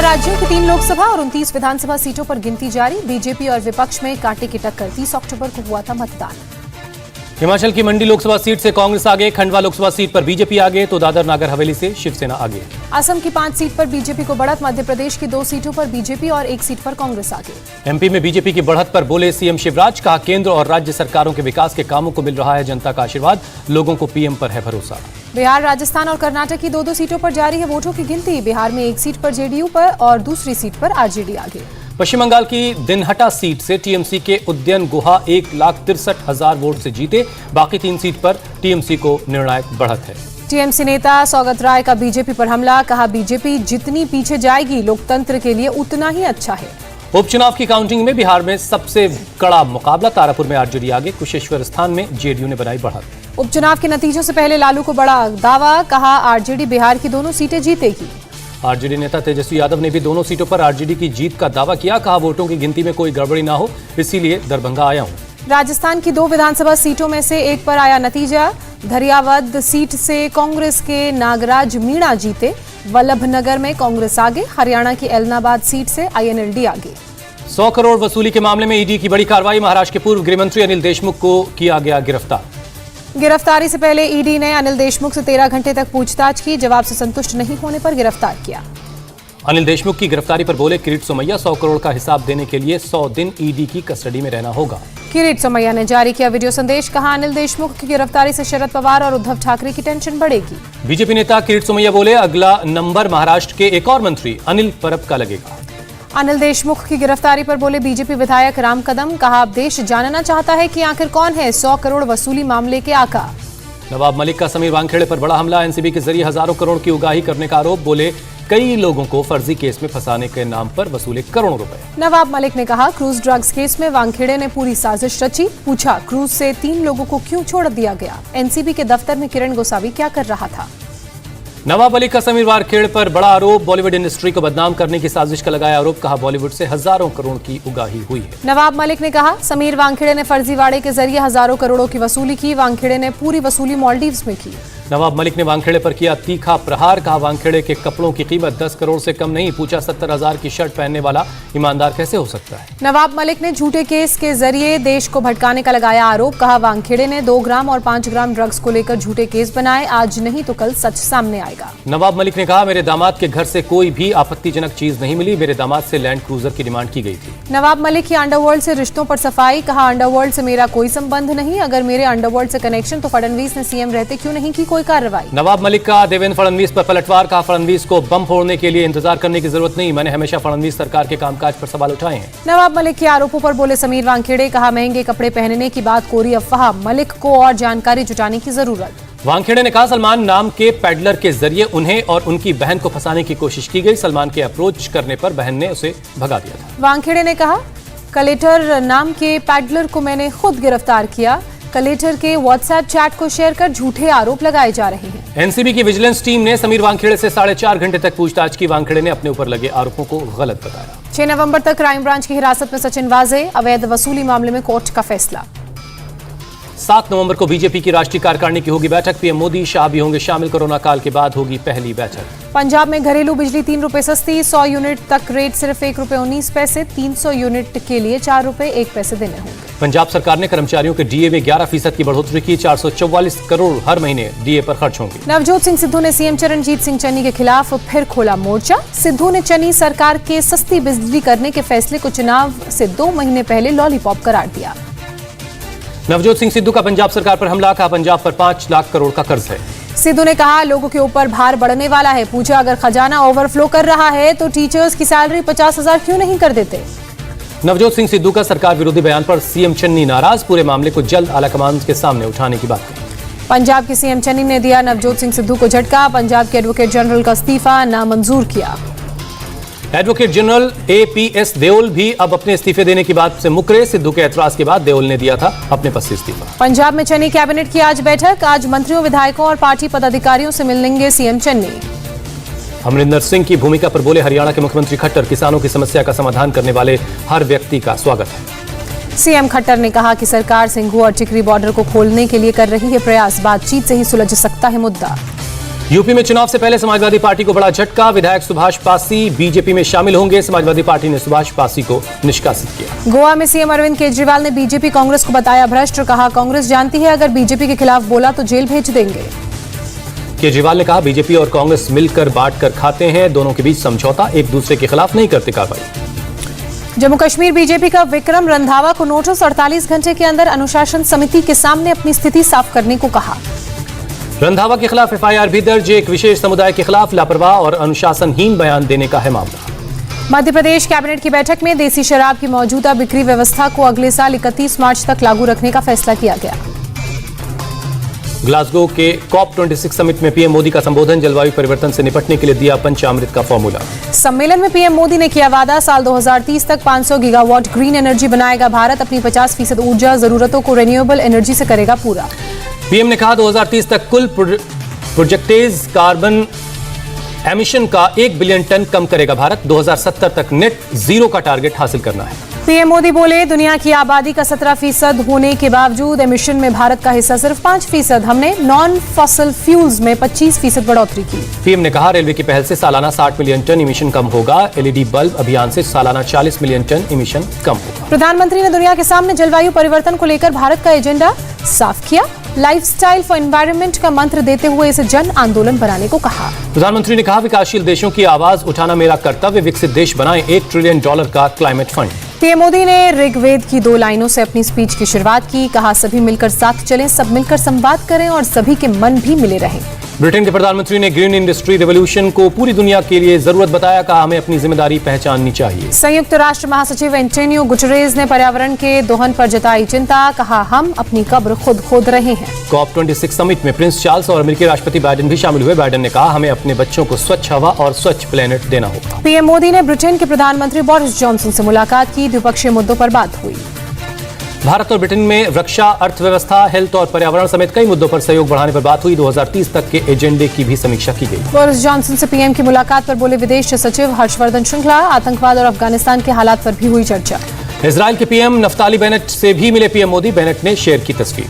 11 राज्यों की 3 लोकसभा और 29 विधानसभा सीटों पर गिनती जारी। बीजेपी और विपक्ष में कांटे की टक्कर। 30 अक्टूबर को हुआ था मतदान। हिमाचल की मंडी लोकसभा सीट से कांग्रेस आगे, खंडवा लोकसभा सीट पर बीजेपी आगे, तो दादर नागर हवेली से शिवसेना आगे। असम की 5 सीट पर बीजेपी को बढ़त। मध्य प्रदेश की 2 सीटों पर बीजेपी और 1 सीट पर कांग्रेस आगे। एमपी में बीजेपी की बढ़त पर बोले सीएम शिवराज, कहा केंद्र और राज्य सरकारों के विकास के कामों को मिल रहा है जनता का आशीर्वाद, लोगों को पीएम पर है भरोसा। बिहार, राजस्थान और कर्नाटक की 2-2 सीटों पर जारी है वोटों की गिनती। बिहार में 1 सीट पर जेडीयू पर और दूसरी सीट पर आरजेडी आगे। पश्चिम बंगाल की दिनहटा सीट से टीएमसी के उद्यन गुहा 1,63,000 वोट से जीते। बाकी 3 सीट पर टीएमसी को निर्णायक बढ़त है। टीएमसी नेता सौगत राय का बीजेपी पर हमला, कहा बीजेपी जितनी पीछे जाएगी लोकतंत्र के लिए उतना ही अच्छा है। उपचुनाव की काउंटिंग में बिहार में सबसे कड़ा मुकाबला। तारापुर में आरजेडी आगे, कुशेश्वर स्थान में जेडीयू ने बनाई बढ़त। उपचुनाव के नतीजों से पहले लालू को बड़ा दावा, कहा आरजेडी बिहार की दोनों सीटें जीतेगी। आरजेडी नेता तेजस्वी यादव ने भी दोनों सीटों पर आरजेडी की जीत का दावा किया, कहा वोटों की गिनती में कोई गड़बड़ी ना हो, इसीलिए दरभंगा आया हूं। राजस्थान की 2 विधानसभा सीटों में से एक पर आया नतीजा। धरियावद सीट से कांग्रेस के नागराज मीणा जीते। वल्लभनगर में कांग्रेस आगे। हरियाणा की एलनाबाद सीट से आईएनएलडी आगे। 100 करोड़ वसूली के मामले में ईडी की बड़ी कार्रवाई। महाराष्ट्र के पूर्व गृहमंत्री अनिल देशमुख को किया गया गिरफ्तार। गिरफ्तारी से पहले ईडी ने अनिल देशमुख से 13 घंटे तक पूछताछ की। जवाब से संतुष्ट नहीं होने पर गिरफ्तार किया। अनिल देशमुख की गिरफ्तारी पर बोले किरीट सोमैया, 100 करोड़ का हिसाब देने के लिए 100 दिन ईडी की कस्टडी में रहना होगा। किरीट सोमैया ने जारी किया वीडियो संदेश, कहा अनिल देशमुख की गिरफ्तारी से शरद पवार और उद्धव ठाकरे की टेंशन बढ़ेगी। बीजेपी नेता किरीट सोमैया बोले अगला नंबर महाराष्ट्र के एक और मंत्री अनिल परब का लगेगा। अनिल देशमुख की गिरफ्तारी पर बोले बीजेपी विधायक राम कदम, कहा अब देश जानना चाहता है कि आखिर कौन है 100 करोड़ वसूली मामले के आका। नवाब मलिक का समीर वानखेड़े पर बड़ा हमला। एनसीबी के जरिए हजारों करोड़ की उगाही करने का आरोप। बोले कई लोगों को फर्जी केस में फंसाने के नाम पर वसूले करोड़ों रुपए। नवाब मलिक ने कहा क्रूज ड्रग्स केस में वानखेड़े ने पूरी साजिश रची। पूछा क्रूज से 3 लोगों को क्यों छोड़ दिया गया। एनसीबी के दफ्तर में किरण गोसावी क्या कर रहा था। नवाब मलिक का समीर वानखेड़े पर बड़ा आरोप। बॉलीवुड इंडस्ट्री को बदनाम करने की साजिश का लगाया आरोप। कहा बॉलीवुड से हजारों करोड़ की उगाही हुई है। नवाब मलिक ने कहा समीर वानखेड़े ने फर्जीवाड़े के जरिए हजारों करोड़ों की वसूली की। वानखेड़े ने पूरी वसूली मालदीव्स में की। नवाब मलिक ने वानखेड़े पर किया तीखा प्रहार। कहा वानखेड़े के कपड़ों की कीमत 10 करोड़ से कम नहीं। पूछा 70,000 की शर्ट पहनने वाला ईमानदार कैसे हो सकता है। नवाब मलिक ने झूठे केस के जरिए देश को भटकाने का लगाया आरोप। कहा वानखेड़े ने 2 ग्राम और 5 ग्राम ड्रग्स को लेकर झूठे केस बनाए। आज नहीं तो कल सच सामने आएगा। नवाब मलिक ने कहा मेरे दामाद के घर से कोई भी आपत्तिजनक चीज नहीं मिली। मेरे दामाद से लैंड क्रूजर की डिमांड की गई थी। नवाब मलिक की अंडरवर्ल्ड से रिश्तों पर सफाई। कहा अंडरवर्ल्ड से मेरा कोई संबंध नहीं। अगर मेरे अंडरवर्ल्ड से कनेक्शन तो फडणवीस ने सीएम रहते क्यों नहीं की कोई कार्रवाई। नवाब मलिक का देवेंद्र फडणवीस पर पलटवार। कहा फडणवीस को बम फोड़ने के लिए इंतजार करने की जरूरत नहीं। मैंने हमेशा फडणवीस सरकार के कामकाज पर सवाल उठाए हैं। नवाब मलिक के आरोपों पर बोले समीर वानखेड़े। कहा महंगे कपड़े पहनने की बात कोरी अफवाह। मलिक को और जानकारी जुटाने की जरूरत। वानखेड़े ने कहा सलमान नाम के पैडलर के जरिए उन्हें और उनकी बहन को फंसाने की कोशिश की गई। सलमान के अप्रोच करने पर बहन ने उसे भगा दिया था। वानखेड़े ने कहा कलेटर नाम के पैडलर को मैंने खुद गिरफ्तार किया। कलेटर के व्हाट्सएप चैट को शेयर कर झूठे आरोप लगाए जा रहे हैं। एनसीबी की विजिलेंस टीम ने समीर वानखेड़े से 4.5 घंटे तक पूछताछ की। वानखेड़े ने अपने ऊपर लगे आरोपों को गलत बताया। 6 नवंबर तक क्राइम ब्रांच की हिरासत में सचिन वाजे। अवैध वसूली मामले में कोर्ट का फैसला। 7 नवंबर को बीजेपी की राष्ट्रीय कार्यकारिणी की होगी बैठक। पीएम मोदी, शाह भी होंगे शामिल। कोरोना काल के बाद होगी पहली बैठक। पंजाब में घरेलू बिजली 3 रुपए सस्ती। 100 यूनिट तक रेट सिर्फ 1 रुपए 19 पैसे। 300 यूनिट के लिए 4 रुपए 1 पैसे देने होंगे। पंजाब सरकार ने कर्मचारियों के डीए में 11% की बढ़ोतरी की। 444 करोड़ हर महीने डीए पर खर्च होंगे। नवजोत सिंह सिद्धू ने सीएम चरणजीत सिंह चन्नी के खिलाफ फिर खोला मोर्चा। सिद्धू ने चन्नी सरकार के सस्ती बिजली करने के फैसले को चुनाव से 2 महीने पहले लॉलीपॉप करार दिया। नवजोत सिंह सिद्धू का पंजाब सरकार पर हमला। कहा पंजाब पर 5 लाख करोड़ का कर्ज है। सिद्धू ने कहा लोगों के ऊपर भार बढ़ने वाला है। पूछा अगर खजाना ओवरफ्लो कर रहा है तो टीचर्स की सैलरी 50,000 क्यों नहीं कर देते। नवजोत सिंह सिद्धू का सरकार विरोधी बयान पर सीएम चन्नी नाराज। पूरे मामले को जल्द आलाकमान के सामने उठाने की बात कही। पंजाब के सीएम चन्नी ने दिया नवजोत सिंह सिद्धू को झटका। पंजाब के एडवोकेट जनरल का इस्तीफा नामंजूर किया। एडवोकेट जनरल एपीएस देओल भी अब अपने इस्तीफे देने की बात से मुकरे। सिद्धू के ऐतराज के बाद देओल ने दिया था अपने पद से इस्तीफा। पंजाब में चन्नी कैबिनेट की आज बैठक। आज मंत्रियों, विधायकों और पार्टी पदाधिकारियों से मिलेंगे सीएम चन्नी। अमरिंदर सिंह की भूमिका पर बोले हरियाणा के मुख्यमंत्री खट्टर, किसानों की समस्या का समाधान करने वाले हर व्यक्ति का स्वागत है। सीएम खट्टर ने कहा कि सरकार सिंघू और टिकरी बॉर्डर को खोलने के लिए कर रही है प्रयास। बातचीत से ही सुलझ सकता है मुद्दा। यूपी में चुनाव से पहले समाजवादी पार्टी को बड़ा झटका। विधायक सुभाष पासी बीजेपी में शामिल होंगे। समाजवादी पार्टी ने सुभाष पासी को निष्कासित किया। गोवा में सीएम अरविंद केजरीवाल ने बीजेपी कांग्रेस को बताया भ्रष्ट। कहा कांग्रेस जानती है अगर बीजेपी के खिलाफ बोला तो जेल भेज देंगे। केजरीवाल ने कहा बीजेपी और कांग्रेस मिलकर बांट कर खाते हैं, दोनों के बीच समझौता, एक दूसरे के खिलाफ नहीं करते कार्रवाई। जम्मू कश्मीर बीजेपी का विक्रम रंधावा को नोटिस, 48 घंटे के अंदर अनुशासन समिति के सामने अपनी स्थिति साफ करने को कहा। रंधावा के खिलाफ एफआईआर भी दर्ज। एक विशेष समुदाय के खिलाफ लापरवाह और अनुशासनहीन बयान देने का है मामला। मध्य प्रदेश कैबिनेट की बैठक में देसी शराब की मौजूदा बिक्री व्यवस्था को अगले साल 31 मार्च तक लागू रखने का फैसला किया गया। ग्लासगो के COP26 समिट में पीएम मोदी का संबोधन। जलवायु परिवर्तन से निपटने के लिए दिया पंचामृत का फॉर्मूला। सम्मेलन में पीएम मोदी ने किया वादा, साल 2030 तक 500 गीगावाट ग्रीन एनर्जी बनाएगा भारत। अपनी 50% ऊर्जा जरूरतों को रिन्यूएबल एनर्जी से करेगा पूरा। पीएम ने कहा 2030 तक कुल प्रोजेक्टेड कार्बन एमिशन का 1 बिलियन टन कम करेगा भारत। 2070 तक नेट जीरो का टारगेट हासिल करना है। पीएम मोदी बोले दुनिया की आबादी का 17% होने के बावजूद एमिशन में भारत का हिस्सा सिर्फ 5%। हमने नॉन फॉसिल फ्यूल्स में 25% बढ़ोतरी की। पीएम ने कहा रेलवे की पहल से सालाना 60 मिलियन टन इमिशन कम होगा। एलईडी बल्ब अभियान से सालाना 40 मिलियन टन इमिशन कम होगा। प्रधानमंत्री ने दुनिया के सामने जलवायु परिवर्तन को लेकर भारत का एजेंडा साफ किया। लाइफस्टाइल फॉर एनवायरनमेंट का मंत्र देते हुए इसे जन आंदोलन बनाने को कहा। प्रधानमंत्री ने कहा विकासशील देशों की आवाज उठाना मेरा कर्तव्य। विकसित देश बनाएं $1 ट्रिलियन का क्लाइमेट फंड। पीएम मोदी ने ऋग्वेद की 2 लाइनों से अपनी स्पीच की शुरुआत की। कहा सभी मिलकर साथ चलें, सब मिलकर संवाद करें और सभी के मन भी मिले रहें। ब्रिटेन के प्रधानमंत्री ने ग्रीन इंडस्ट्री रेवोल्यूशन को पूरी दुनिया के लिए जरूरत बताया। कहा हमें अपनी जिम्मेदारी पहचाननी चाहिए। संयुक्त राष्ट्र महासचिव एंटोनियो गुटेरेस ने पर्यावरण के दोहन पर जताई चिंता। कहा हम अपनी कब्र खुद खोद रहे हैं। COP26 समिट में प्रिंस चार्ल्स और अमेरिकी राष्ट्रपति बाइडेन भी शामिल हुए। बाइडेन ने कहा हमें अपने बच्चों को स्वच्छ हवा और स्वच्छ प्लेनेट देना होगा। पीएम मोदी ने ब्रिटेन के प्रधानमंत्री बोरिस जॉनसन से मुलाकात की। द्विपक्षीय मुद्दों पर बात हुई। भारत और ब्रिटेन में रक्षा, अर्थव्यवस्था, हेल्थ और पर्यावरण समेत कई मुद्दों पर सहयोग बढ़ाने पर बात हुई। 2030 तक के एजेंडे की भी समीक्षा की गई। बोरिस जॉनसन से पीएम की मुलाकात पर बोले विदेश सचिव हर्षवर्धन श्रृंगला। आतंकवाद और अफगानिस्तान के हालात पर भी हुई चर्चा। इजराइल के पीएम नफ्ताली बेनेट से भी मिले पीएम मोदी। बेनेट ने शेयर की तस्वीर।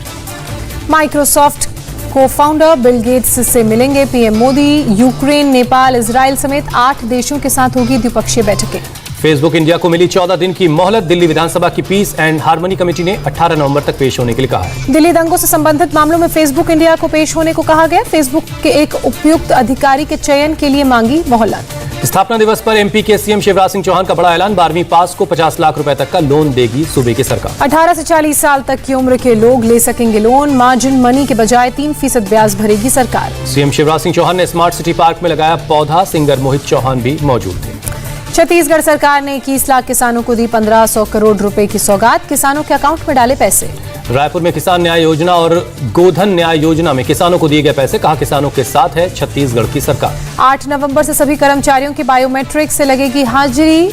माइक्रोसॉफ्ट को फाउंडर बिल गेट्स से मिलेंगे PM Modi. Ukraine, Nepal, Israel समेत 8 देशों के साथ होगी द्विपक्षीय बैठकें। फेसबुक इंडिया को मिली 14 दिन की मोहलत। दिल्ली विधानसभा की पीस एंड हार्मनी कमेटी ने 18 नवंबर तक पेश होने के लिए कहा है। दिल्ली दंगों से संबंधित मामलों में फेसबुक इंडिया को पेश होने को कहा गया। फेसबुक के एक उपयुक्त अधिकारी के चयन के लिए मांगी मोहलत। स्थापना दिवस पर एमपी के सीएम शिवराज सिंह चौहान का बड़ा ऐलान। 12वीं पास को 50 लाख रुपए तक का लोन देगी सूबे की सरकार। 18 से 40 साल तक की उम्र के लोग ले सकेंगे लोन। मार्जिन मनी के बजाय 3% ब्याज भरेगी सरकार। सीएम शिवराज सिंह चौहान ने स्मार्ट सिटी पार्क में लगाया पौधा। सिंगर मोहित चौहान भी मौजूद थे। छत्तीसगढ़ सरकार ने 21 लाख किसानों को दी 1500 करोड़ रुपए की सौगात। किसानों के अकाउंट में डाले पैसे। रायपुर में किसान न्याय योजना और गोधन न्याय योजना में किसानों को दिए गए पैसे। कहा किसानों के साथ है छत्तीसगढ़ की सरकार। 8 नवंबर से सभी कर्मचारियों की बायोमेट्रिक से लगेगी हाजिरी।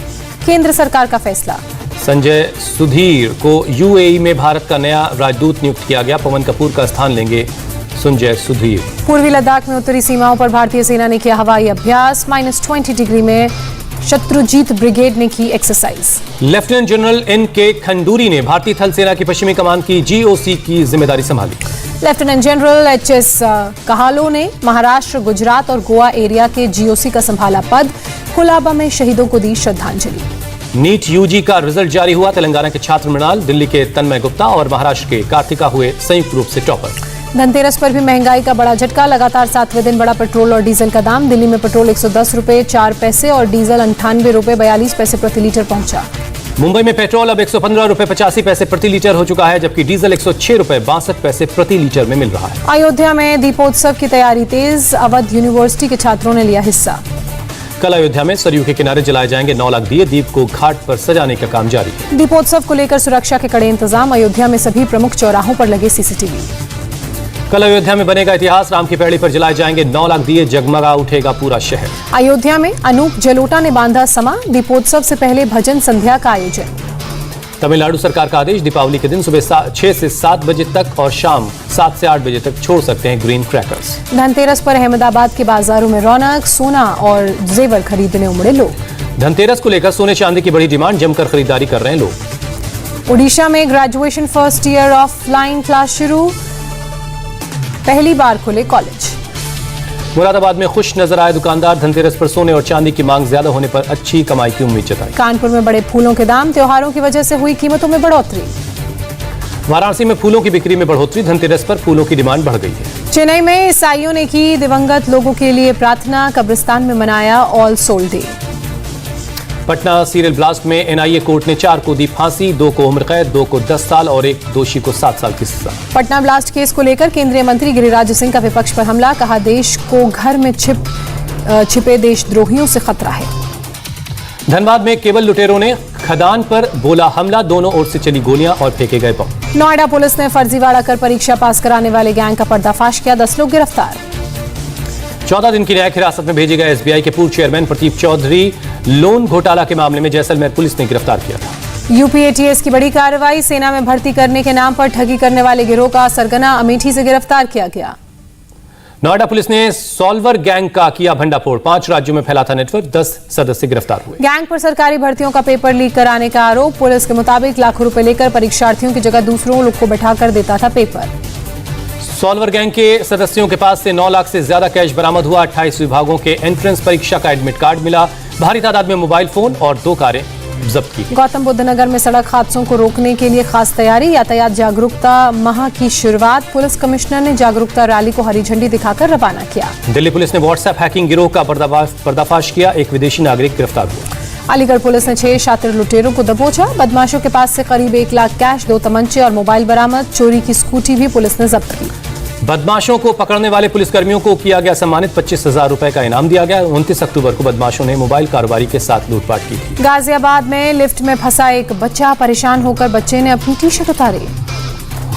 केंद्र सरकार का फैसला। संजय सुधीर को यूएई में भारत का नया राजदूत नियुक्त किया गया। पवन कपूर का स्थान लेंगे संजय सुधीर। पूर्वी लद्दाख में उत्तरी सीमाओं पर भारतीय सेना ने किया हवाई अभ्यास। -20 डिग्री में शत्रुजीत ब्रिगेड ने की exercise. Lieutenant general NK Khanduri ने भारतीय थल सेना की पश्चिमी कमान की GOC की जिम्मेदारी संभाली। लेफ्टिनेंट जनरल HS कहालो ने महाराष्ट्र, गुजरात और गोवा एरिया के GOC का संभाला पद। कुलाबा में शहीदों को दी श्रद्धांजलि। नीट UG का रिजल्ट जारी हुआ। तेलंगाना के छात्र मृणाल, दिल्ली के तन्मय गुप्ता और महाराष्ट्र के कार्तिका हुए संयुक्त रूप से टॉपर। धनतेरस पर भी महंगाई का बड़ा झटका। लगातार 7वें दिन बढ़ा पेट्रोल और डीजल का दाम। दिल्ली में पेट्रोल 110 रुपए 4 पैसे और डीजल 98 रुपए 42 पैसे प्रति लीटर पहुंचा। मुंबई में पेट्रोल अब 115 रुपए 85 पैसे प्रति लीटर हो चुका है, जबकि डीजल 106 रुपए 62 पैसे प्रति लीटर में मिल रहा है। अयोध्या में दीपोत्सव की तैयारी तेज। अवध यूनिवर्सिटी के छात्रों ने लिया हिस्सा। कल अयोध्या में सरयू के किनारे जलाए जाएंगे 9 लाख दिए। दीप को घाट पर सजाने का काम जारी है। दीपोत्सव को लेकर सुरक्षा के कड़े इंतजाम। अयोध्या में सभी प्रमुख चौराहों पर लगे CCTV। कल अयोध्या में बनेगा इतिहास। राम की पैड़ी पर जलाए जाएंगे 9 लाख दिए। जगमगा उठेगा पूरा शहर। अयोध्या में अनूप जलोटा ने बांधा समा। दीपोत्सव से पहले भजन संध्या का आयोजन। तमिलनाडु सरकार का आदेश। दीपावली के दिन सुबह 6 से 7 बजे तक और शाम 7 से 8 बजे तक छोड़ सकते हैं ग्रीन क्रैकर्स। धनतेरस पर अहमदाबाद के बाजारों में रौनक। सोना और जेवर खरीदने उमड़े लोग। धनतेरस को लेकर सोने चांदी की बड़ी डिमांड। जमकर खरीदारी कर रहे हैं लोग। ओडिशा में graduation first year of flying class शुरू। पहली बार खुले कॉलेज। मुरादाबाद में खुश नजर आए दुकानदार, धनतेरस पर सोने और चांदी की मांग ज्यादा होने पर अच्छी कमाई की उम्मीद जताई। कानपुर में बढ़े फूलों के दाम, त्योहारों की वजह से हुई कीमतों में बढ़ोतरी। वाराणसी में फूलों की बिक्री में बढ़ोतरी, धनतेरस पर फूलों की डिमांड बढ़ गई है। चेन्नई में ईसाइयों ने की दिवंगत लोगों के लिए प्रार्थना, कब्रिस्तान में मनाया all soul day. Patna serial blast में एनआईए कोर्ट ने 4 को दी फांसी, 2 को उम्र कैद, 2 को 10 साल और 1 दोषी को 7 साल की सजा। पटना ब्लास्ट केस को लेकर केंद्रीय मंत्री गिरिराज सिंह का विपक्ष पर हमला, कहा देश को घर में छिपे देशद्रोहियों से खतरा है। धनबाद में केबल लुटेरों ने खदान पर बोला हमला, दोनों ओर से चली गोलियां और फेंके गए बम। नोएडा पुलिस ने फर्जीवाड़ा कर परीक्षा पास कराने वाले गैंग का पर्दाफाश किया, 10 लोग गिरफ्तार। 14 दिन की न्यायिक हिरासत में भेजे गए एसबीआई के पूर्व चेयरमैन प्रदीप चौधरी लोन घोटाला के मामले में जैसलमेर पुलिस ने गिरफ्तार किया था। यूपी एटीएस की बड़ी कार्रवाई, सेना में भर्ती करने के नाम पर ठगी करने वाले गिरोह का सरगना अमेठी से गिरफ्तार किया गया। नोएडा पुलिस ने सॉल्वर गैंग का किया भंडाफोड़, 5 राज्यों में फैला था नेटवर्क, 10 सदस्य गिरफ्तार हुए। गैंग पर सरकारी भर्तियों का पेपर लीक कराने का आरोप, पुलिस के मुताबिक लाखों रुपए लेकर परीक्षार्थियों की जगह दूसरों लोग को बैठाकर देता था पेपर। सॉल्वर गैंग के सदस्यों के पास से 9 लाख से ज्यादा कैश बरामद हुआ, 28 विभागों के एंट्रेंस परीक्षा का एडमिट कार्ड मिला, भारी तादाद में मोबाइल फोन और 2 कारें जब्त की। गौतम बुद्ध नगर में सड़क हादसों को रोकने के लिए खास तैयारी, यातायात जागरूकता माह की शुरुआत, पुलिस कमिश्नर ने जागरूकता रैली को हरी झंडी दिखाकर रवाना किया। दिल्ली पुलिस ने व्हाट्सएप हैकिंग गिरोह का पर्दाफाश किया, एक विदेशी नागरिक गिरफ्तार हुआ। अलीगढ़ पुलिस ने 6 शातिर लुटेरों को दबोचा, बदमाशों के पास से करीब 1 लाख कैश, 2 तमंचे और मोबाइल बरामद, चोरी की स्कूटी भी पुलिस ने जब्त की। बदमाशों को पकड़ने वाले पुलिसकर्मियों को किया गया सम्मानित, 25,000 रुपए का इनाम दिया गया। 29 अक्टूबर को बदमाशों ने मोबाइल कारोबारी के साथ लूटपाट की थी। गाजियाबाद में लिफ्ट में फंसा एक बच्चा, परेशान होकर बच्चे ने अपनी टी-शर्ट उतारी।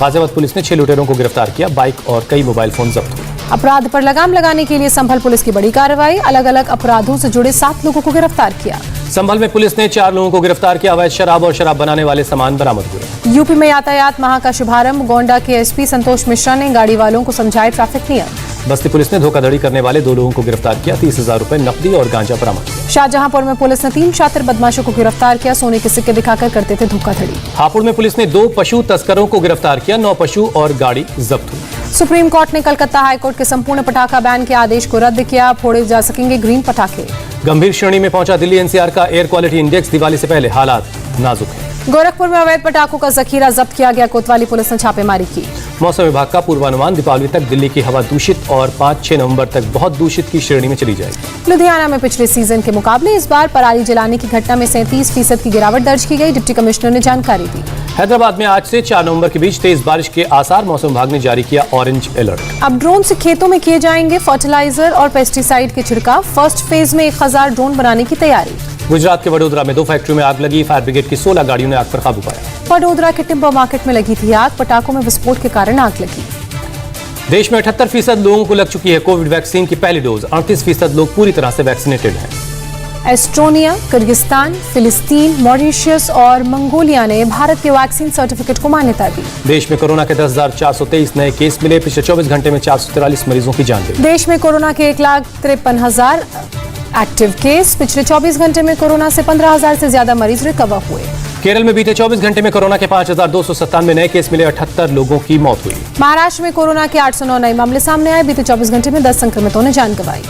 गाजियाबाद पुलिस ने 6 लुटेरों को गिरफ्तार किया, बाइक और कई मोबाइल फोन जब्त हुए। अपराध पर लगाम लगाने के लिए संभल पुलिस की बड़ी कार्रवाई, अलग अलग अपराधों से जुड़े 7 लोगों को गिरफ्तार किया। संभल में पुलिस ने 4 लोगों को गिरफ्तार किया, अवैध शराब और शराब बनाने वाले सामान बरामद हुए। यूपी में यातायात माह का शुभारंभ, गोंडा के एसपी संतोष मिश्रा ने गाड़ी वालों को समझाए ट्रैफिक नियम। बस्ती पुलिस ने धोखाधड़ी करने वाले 2 लोगों को गिरफ्तार किया, 30,000 रुपए नकदी और गांजा बरामद किया। शाहजहांपुर में पुलिस ने 3 शातिर बदमाशों को गिरफ्तार किया, सोने के सिक्के दिखाकर करते थे धोखाधड़ी। हापुड़ में पुलिस ने 2 पशु तस्करों को गिरफ्तार किया, 9 पशु और गाड़ी जब्त हुई। सुप्रीम कोर्ट ने कलकत्ता हाईकोर्ट के संपूर्ण पटाखा बैन के आदेश को रद्द किया, फोड़े जा सकेंगे ग्रीन पटाखे। गंभीर श्रेणी में पहुंचा दिल्ली एनसीआर का एयर क्वालिटी इंडेक्स, दिवाली से पहले हालात नाजुक है। गोरखपुर में अवैध पटाखों का जखीरा जब्त किया गया, कोतवाली पुलिस ने छापेमारी की। मौसम विभाग का पूर्वानुमान, दीपावली तक दिल्ली की हवा दूषित और 5-6 नवंबर तक बहुत दूषित की श्रेणी में चली जाएगी। लुधियाना में पिछले सीजन के मुकाबले इस बार पराली जलाने की घटना में 37% की गिरावट दर्ज की गई, डिप्टी कमिश्नर ने जानकारी दी। हैदराबाद में आज से 4 नवंबर के बीच तेज बारिश के आसार, मौसम विभाग ने जारी किया ऑरेंज अलर्ट। अब ड्रोन से खेतों में किए जाएंगे फर्टिलाइजर और पेस्टिसाइड के छिड़काव, फर्स्ट फेज में 1000 ड्रोन बनाने की तैयारी। गुजरात के वडोदरा में 2 फैक्ट्रियों में आग लगी, फायर ब्रिगेड की 16 गाड़ियों ने आग पर काबू पाया। वडोदरा के टिम्बर मार्केट में लगी थी आग, पटाखों में विस्फोट के कारण आग लगी। देश में 78% लोगों को लग चुकी है कोविड वैक्सीन की पहली डोज, 38% लोग पूरी तरह से वैक्सीनेटेड हैं। एस्टोनिया, किर्गिस्तान, फिलिस्तीन, मॉरिशस और मंगोलिया ने भारत के वैक्सीन सर्टिफिकेट को मान्यता दी। देश में कोरोना के 10,423 नए केस मिले, पिछले 24 घंटे में 443 मरीजों की जान गई। देश में कोरोना के 1,53,000 एक्टिव केस, पिछले 24 घंटे में कोरोना से 15,000 से ज्यादा मरीज रिकवर हुए। केरल में बीते 24 घंटे में कोरोना के 5,297 नए केस मिले, 78 लोगों की मौत हुई। महाराष्ट्र में कोरोना के 809 नए मामले सामने आए, बीते 24 घंटे में 10 संक्रमितों ने जान गंवाई।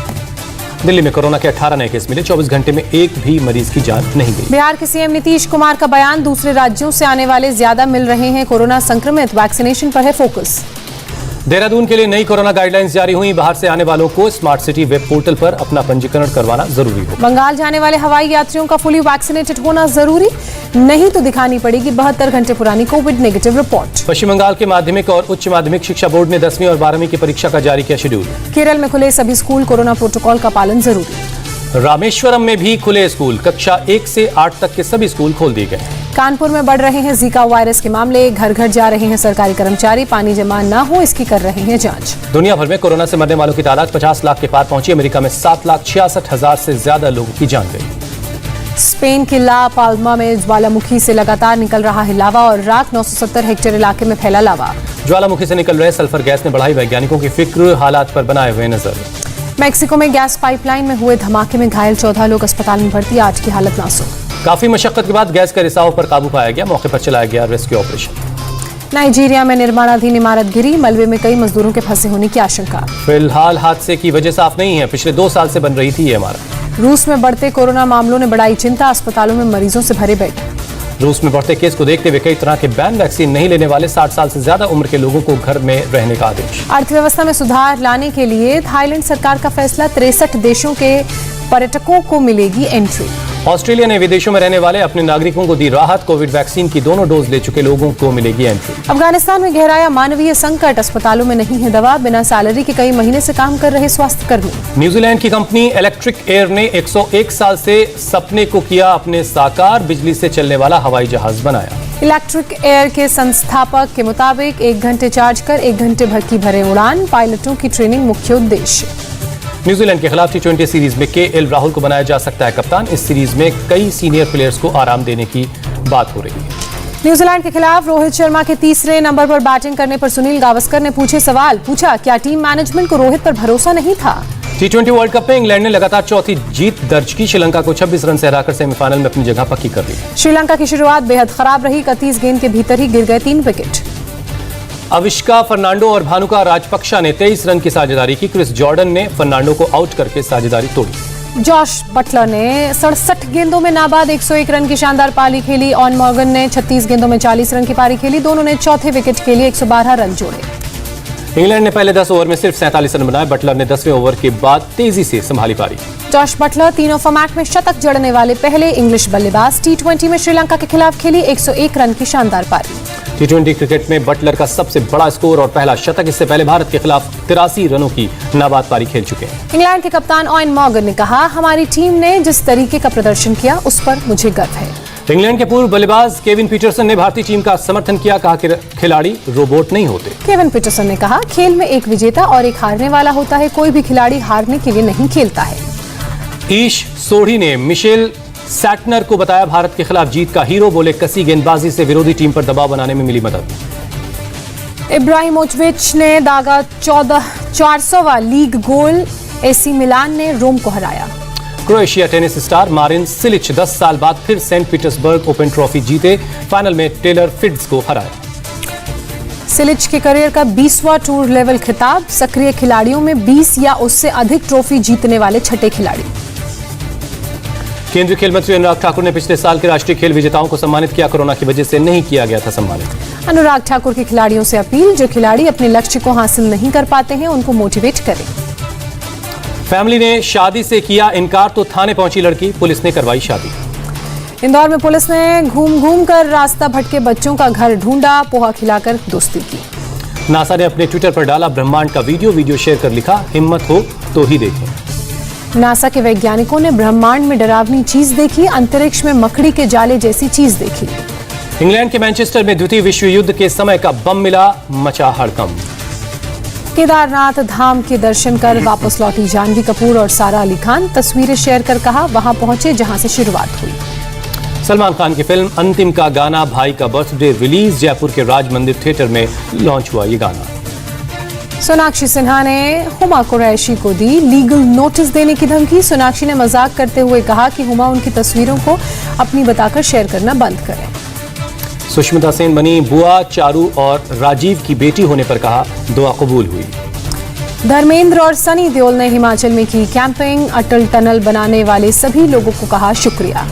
दिल्ली में कोरोना के 18 नए केस मिले, 24 घंटे में एक भी मरीज की जान नहीं गई। बिहार के सीएम नीतीश कुमार का बयान, दूसरे राज्यों से आने वाले ज्यादा मिल रहे हैं कोरोना संक्रमित, वैक्सीनेशन पर है फोकस। देहरादून के लिए नई कोरोना गाइडलाइंस जारी हुई, बाहर से आने वालों को स्मार्ट सिटी वेब पोर्टल पर अपना पंजीकरण करवाना जरूरी हो। बंगाल जाने वाले हवाई यात्रियों का फुली वैक्सीनेटेड होना जरूरी, नहीं तो दिखानी पड़ेगी 72 घंटे पुरानी कोविड नेगेटिव रिपोर्ट। पश्चिम बंगाल के माध्यमिक और उच्च माध्यमिक शिक्षा बोर्ड ने 10वीं और 12वीं की परीक्षा का जारी किया शेड्यूल। केरल में खुले सभी स्कूल, कोरोना प्रोटोकॉल का पालन जरूरी। रामेश्वरम में भी खुले स्कूल, कक्षा 1 से 8 तक के सभी स्कूल खोल दिए गए। कानपुर में बढ़ रहे हैं जीका वायरस के मामले, घर घर जा रहे हैं सरकारी कर्मचारी, पानी जमा न हो इसकी कर रहे हैं जांच। दुनिया भर में कोरोना से मरने वालों की तादाद 50 लाख के पार पहुंची, अमेरिका में 7,66,000 से ज्यादा लोगों की जान गई। स्पेन के ला पाल्मा में ज्वालामुखी से लगातार निकल रहा है लावा और राख, 970 हेक्टेयर इलाके में फैला लावा। ज्वालामुखी से निकल रहे सल्फर गैस ने बढ़ाई वैज्ञानिकों की फिक्र, हालात पर बनाए हुए नजर। मैक्सिको में गैस पाइपलाइन में हुए धमाके में घायल 14 लोग अस्पताल में भर्ती, 8 की हालत नाजुक। काफी मशक्कत के बाद गैस के रिसाव पर काबू पाया गया, मौके पर चलाया गया रेस्क्यू ऑपरेशन। नाइजीरिया में निर्माणाधीन इमारत गिरी, मलबे में कई मजदूरों के फंसे होने की आशंका। फिलहाल हादसे की वजह साफ नहीं है। पिछले 2 साल से बन रही थी ये इमारत। रूस में बढ़ते कोरोना मामलों ने बढ़ाई चिंता, अस्पतालों में मरीजों से भरे बेड। रूस में बढ़ते केस को देखते हुए कई तरह के बैन, वैक्सीन नहीं लेने वाले 60 साल से ज्यादा उम्र के लोगों को घर में रहने का आदेश। अर्थव्यवस्था में सुधार लाने के लिए थाईलैंड सरकार का फैसला, 63 देशों के पर्यटकों को मिलेगी एंट्री। ऑस्ट्रेलिया ने विदेशों में रहने वाले अपने नागरिकों को दी राहत, कोविड वैक्सीन की दोनों डोज ले चुके लोगों को मिलेगी एंट्री। अफगानिस्तान में गहराया मानवीय संकट, अस्पतालों में नहीं है दवा, बिना सैलरी के कई महीने से काम कर रहे स्वास्थ्यकर्मी। न्यूजीलैंड की कंपनी इलेक्ट्रिक एयर ने 101 साल से सपने को किया अपने साकार, बिजली से चलने वाला हवाई जहाज बनाया। इलेक्ट्रिक एयर के संस्थापक के मुताबिक 1 घंटे चार्ज कर 1 घंटे भर की भरे उड़ान, पायलटों की ट्रेनिंग मुख्य उद्देश्य। न्यूजीलैंड के खिलाफ T20 सीरीज में KL राहुल को बनाया जा सकता है कप्तान। इस सीरीज में कई सीनियर प्लेयर्स को आराम देने की बात हो रही है। न्यूजीलैंड के खिलाफ रोहित शर्मा के तीसरे नंबर पर बैटिंग करने पर सुनील गावस्कर ने पूछा क्या टीम मैनेजमेंट को रोहित पर भरोसा नहीं था। T20 वर्ल्ड कप में इंग्लैंड ने लगातार चौथी जीत दर्ज की, श्रीलंका को 26 रन से हराकर सेमीफाइनल में अपनी जगह पक्की कर ली। श्रीलंका की शुरुआत बेहद खराब रही, 31 गेंद के भीतर ही गिर गए 3 विकेट। अविष्का फर्नांडो और भानुका राजपक्षा ने 23 रन की साझेदारी की। क्रिस जॉर्डन ने फर्नांडो को आउट करके साझेदारी तोड़ी। जॉश बटलर ने 67 गेंदों में नाबाद 101 रन की शानदार पारी खेली। ऑन मॉर्गन ने 36 गेंदों में 40 रन की पारी खेली। दोनों ने चौथे विकेट के लिए 112 रन जोड़े। इंग्लैंड ने पहले 10 ओवर में सिर्फ 47 रन बनाए। बटलर ने 10वें ओवर के बाद तेजी से संभाली पारी। जॉश बटलर तीनों फॉर्मेट में शतक जड़ने वाले पहले इंग्लिश बल्लेबाज। T20 में श्रीलंका के खिलाफ खेली 101 रन की शानदार पारी। T20 क्रिकेट में बटलर का सबसे बड़ा स्कोर और पहला शतक। इससे पहले भारत के खिलाफ 83 रनों की नाबाद पारी खेल चुके हैं। इंग्लैंड के कप्तान ऑयन मॉर्गन ने कहा, हमारी टीम ने जिस तरीके का प्रदर्शन किया उस पर मुझे गर्व है। इंग्लैंड के पूर्व बल्लेबाज केविन पीटरसन ने भारतीय टीम का समर्थन किया, कहा कि खिलाड़ी रोबोट नहीं होते। केविन पीटरसन ने कहा, खेल में एक विजेता और एक हारने वाला होता है, कोई भी खिलाड़ी हारने के लिए नहीं खेलता है। ईश सोढ़ी ने मिशेल सैटनर को बताया भारत के खिलाफ जीत का हीरो, बोले कसी गेंदबाजी से विरोधी टीम पर दबाव बनाने में मिली मदद। इब्राहिमोविच ने दागा 400वां लीग गोल, AC मिलान ने रोम को हराया। Croatia tennis star Marin Cilic 10 साल बाद फिर सेंट पीटर्सबर्ग ओपन ट्रॉफी जीते, फाइनल में टेलर फिट्ज को हराया। सिलिच के करियर का 20वां टूर लेवल खिताब, सक्रिय खिलाड़ियों में 20 या उससे अधिक ट्रॉफी जीतने वाले छठे खिलाड़ी। केंद्रीय खेल मंत्री अनुराग ठाकुर ने पिछले साल के राष्ट्रीय खेल विजेताओं को सम्मानित किया, कोरोना की वजह से नहीं किया गया था सम्मानित। अनुराग ठाकुर के खिलाड़ियों से अपील, जो खिलाड़ी अपने लक्ष्य को हासिल नहीं कर पाते हैं उनको मोटिवेट करें। फैमिली ने शादी से किया इनकार तो थाने पहुंची लड़की, पुलिस ने करवाई शादी। इंदौर में पुलिस ने घूम घूम कर रास्ता भटके बच्चों का घर ढूंढा, पोहा खिलाकर दोस्ती की। नासा ने अपने ट्विटर पर डाला ब्रह्मांड का वीडियो शेयर कर लिखा, हिम्मत हो तो ही देखें। नासा के वैज्ञानिकों ने ब्रह्मांड में डरावनी चीज देखी, अंतरिक्ष में मकड़ी के जाले जैसी चीज देखी। इंग्लैंड के मैनचेस्टर में द्वितीय विश्व युद्ध के समय का बम मिला, मचा हड़कंप। केदारनाथ धाम के दर्शन कर वापस लौटी जानवी कपूर और सारा अली खान, तस्वीरें शेयर कर कहा, वहां पहुंचे जहां से शुरुआत हुई। सलमान खान की फिल्म अंतिम का गाना भाई का बर्थडे रिलीज, जयपुर के राज मंदिर थिएटर में लॉन्च हुआ ये गाना। सोनाक्षी सिन्हा ने हुमा कुरैशी को दी लीगल नोटिस देने की धमकी। सोनाक्षी ने मजाक करते हुए कहा कि हुमा उनकी तस्वीरों को अपनी बताकर शेयर करना बंद करें। सुष्मिता सेन बनी बुआ, चारू और राजीव की बेटी होने पर कहा दुआ कबूल हुई। धर्मेंद्र और सनी देओल ने हिमाचल में की कैंपिंग, अटल टनल बनाने वाले सभी लोगों को कहा शुक्रिया।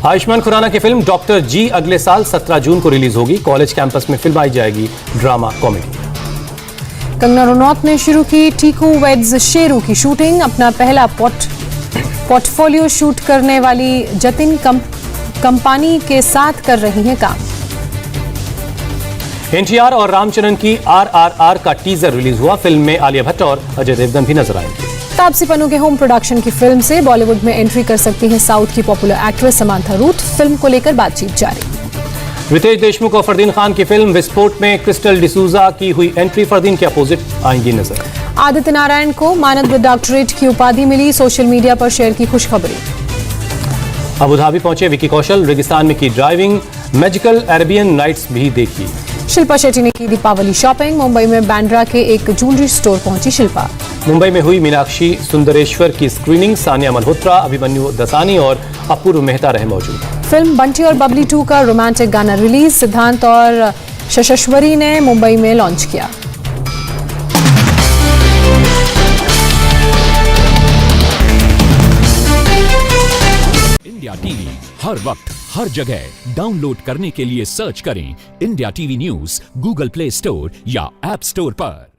आयुष्मान खुराना की फिल्म डॉक्टर जी अगले साल 17 जून को रिलीज होगी। कॉलेज कैंपस में फिल्माई जाएगी ड्रामा कॉमेडी। कंगना रनौत ने शुरू की टीकू वेड्स शेरू की शूटिंग, अपना पहला पोर्टफोलियो शूट करने वाली जतिन कंपनी के साथ कर रही हैं काम। NTR और रामचरण की RRR का टीजर रिलीज हुआ। फिल्म में आलिया भट्ट और अजय देवगन भी नजर आएंगे। तापसी पन्नू के होम प्रोडक्शन की फिल्म से बॉलीवुड में एंट्री कर सकती हैं साउथ की popular actress Samantha Ruth, film को लेकर बातचीत जारी। रितेश देशमुख और फरदीन खान की फिल्म विस्फोट में क्रिस्टल डिसूजा की हुई एंट्री, फरदीन के अपोजिट आएंगी नजर। आदित्य नारायण को मानद डॉक्टरेट की उपाधि मिली, सोशल मीडिया पर शेयर की खुशखबरी। अबू धाबी पहुंचे विकी कौशल, रेगिस्तान में की ड्राइविंग, मैजिकल अरेबियन नाइट्स भी देखी। शिल्पा शेट्टी ने की दीपावली शॉपिंग, मुंबई में बांद्रा के एक ज्वेलरी स्टोर पहुंची शिल्पा। मुंबई में हुई मीनाक्षी सुंदरेश्वर की स्क्रीनिंग, सानिया मल्होत्रा, अभिमन्यु दसानी और अपूर्व मेहता रहे मौजूद। फिल्म बंटी और बबली 2 का रोमांटिक गाना रिलीज, सिद्धांत और यशस्वरी ने मुंबई में लॉन्च किया। इंडिया टीवी हर वक्त हर जगह डाउनलोड करने के लिए सर्च करें India TV news Google play store या ऐप स्टोर पर।